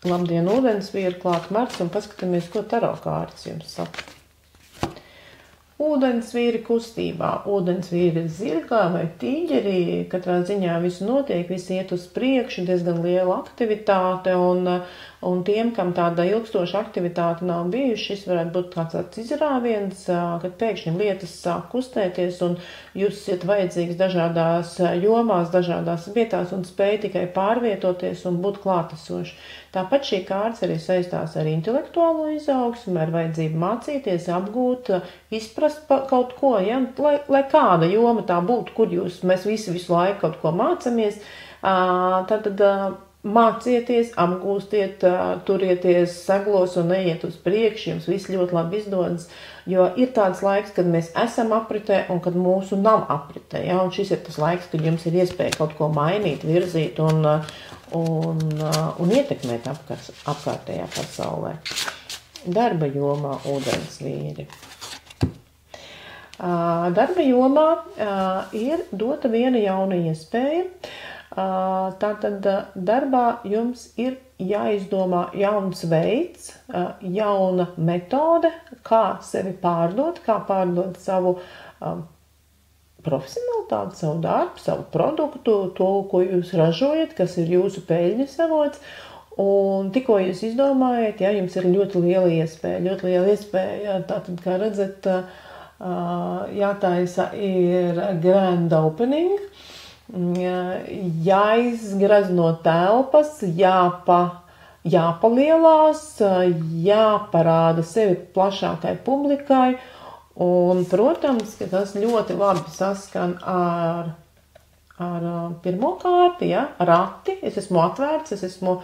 Labdien, ūdensvīri, klāt marts, un paskatāmies, ko taro kārtas jums saka. Ūdensvīri kustībā. Ūdensvīri ir zirgā vai tīģerī, katrā ziņā visu notiek, visi iet uz priekšu, diezgan liela aktivitāte, un tiem, kam tāda ilgstoša aktivitāte nav bijuši, šis varētu būt tāds izrāviens, kad pēkšņi lietas sāk kustēties, un jūs esat vajadzīgs dažādās jomās, dažādās vietās, un spēj tikai pārvietoties un būt klātesoši. Tāpat šī kārtas arī saistās ar intelektuālo izaugsmu, ar vajadzību mācīties, apgūt, izprast kaut ko, ja? Lai kāda joma tā būtu, kur mēs visi visu laiku kaut ko mācamies, tad mācieties, apgūstiet, turieties seglos un neiet uz priekšu, jums viss ļoti labi izdodas, jo ir tāds laiks, kad mēs esam apritē un kad mūsu nav apritē, ja? Un šis ir tas laiks, kad jums ir iespēja kaut ko mainīt, virzīt un ietekmēt apkārtējā pasaulē. Darba jomā ūdensvīri. Darba jomā ir dota viena jauna iespēja. Tātad darbā jums ir jāizdomā jauns veids, jauna metode, kā sevi pārdot, kā pārdot savu profesionalitāti, savu darbu, savu produktu, to, ko jūs ražojat, kas ir jūsu peļņas avots. Un tikko jūs izdomājat, ja, jums ir ļoti liela iespēja, tātad, kā redzat, jātaisa ir grand opening, jāizgrazno telpas, jāpalielās, jāparāda sevi plašākai publikai, un, protams, ka tas ļoti labi saskan ar pirmo kārti, ja, rati, es esmu atvērts, es esmu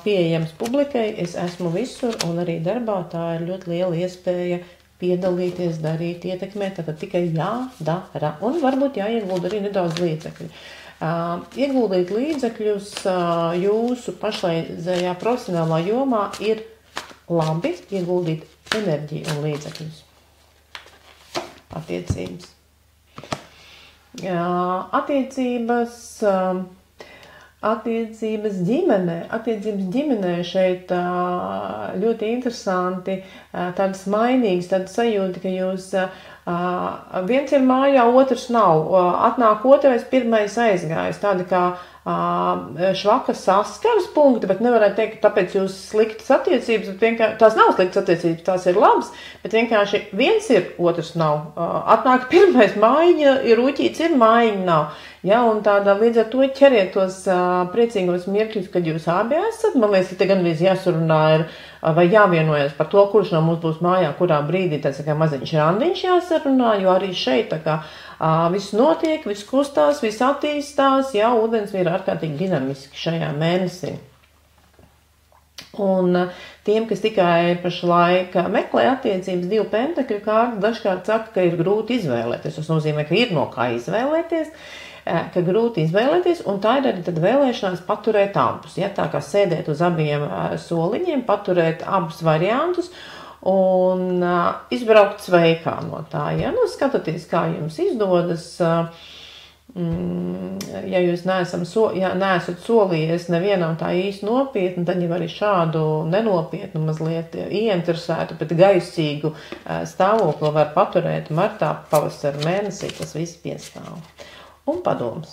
pieejams publikai, es esmu visur, un arī darbā tā ir ļoti liela iespēja piedalīties, darīt, ietekmēt, tad tikai jādara. Un varbūt jāiegulda arī nedaudz līdzekļu. Ieguldīt līdzekļus jūsu pašreizējā profesionālā jomā ir labi ieguldīt enerģiju un līdzekļus. Attiecības. Attiecības ģimenē šeit ļoti interesanti, tādas mainīgas, tāda sajūta, ka jūs viens ir mājā, otrs nav. Atnāk otrais, pirmais aizgājis. Tādi kā švaka saskaras punkti, bet nevarētu teikt, ka tāpēc jūs sliktas attiecības, bet tās nav sliktas attiecības, tās ir labas, bet vienkārši viens ir, otrs nav. Atnāk pirmais, mājiņa ir uķīts, ir mājiņa nav. Ja, un tādā līdz ar to ķeriet tos priecīgos mirkļus, kad jūs abi esat. Man liekas, ka te gandrīz jāsarunā ir, vai jāvienojas par to, kurš no mums būs mājā, kurā brīdī tāds kā maziņš randiņš jāsarunā, jo arī šeit tā kā viss notiek, viss kustās, viss attīstās, jā, ūdensvīri ir ārkārtīgi dinamiski šajā mēnesī. Un tiem, kas tikai pašlaik meklē attiecības, 2 pentakļu kārta, dažkārt saka, ka ir grūti izvēlēties. Tas nozīmē, ka ir no kā izvēlēties, ka grūti izvēlēties, un tā ir arī tad vēlēšanās paturēt abus. Ja, tā kā sēdēt uz abiem soliņiem, paturēt abus variantus un izbraukt sveikā no tā. Ja, nu, skatoties, kā jums izdodas, ja jūs neesat solījies nevienam tā īsti nopietni, tad jau arī šādu nenopietnu, mazliet ieinteresētu, bet gaisīgu stāvokli var paturēt martā, pavasara mēnesī, tas viss piestāv. Un padoms.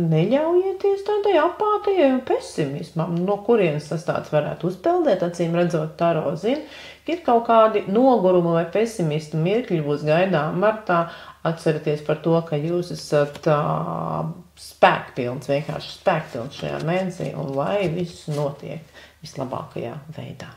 Neļaujieties tādai apātijai un pesimismam, no kurienes tas tāds varētu uzpeldēt, acīm redzot taro zina, ka ir kaut kādi noguruma vai pesimistu mirkļi būs gaidām martā. Atcerieties par to, ka jūs esat spēkpilns, vienkārši spēkpilns šajā mēnesī, un lai viss notiek vislabākajā veidā.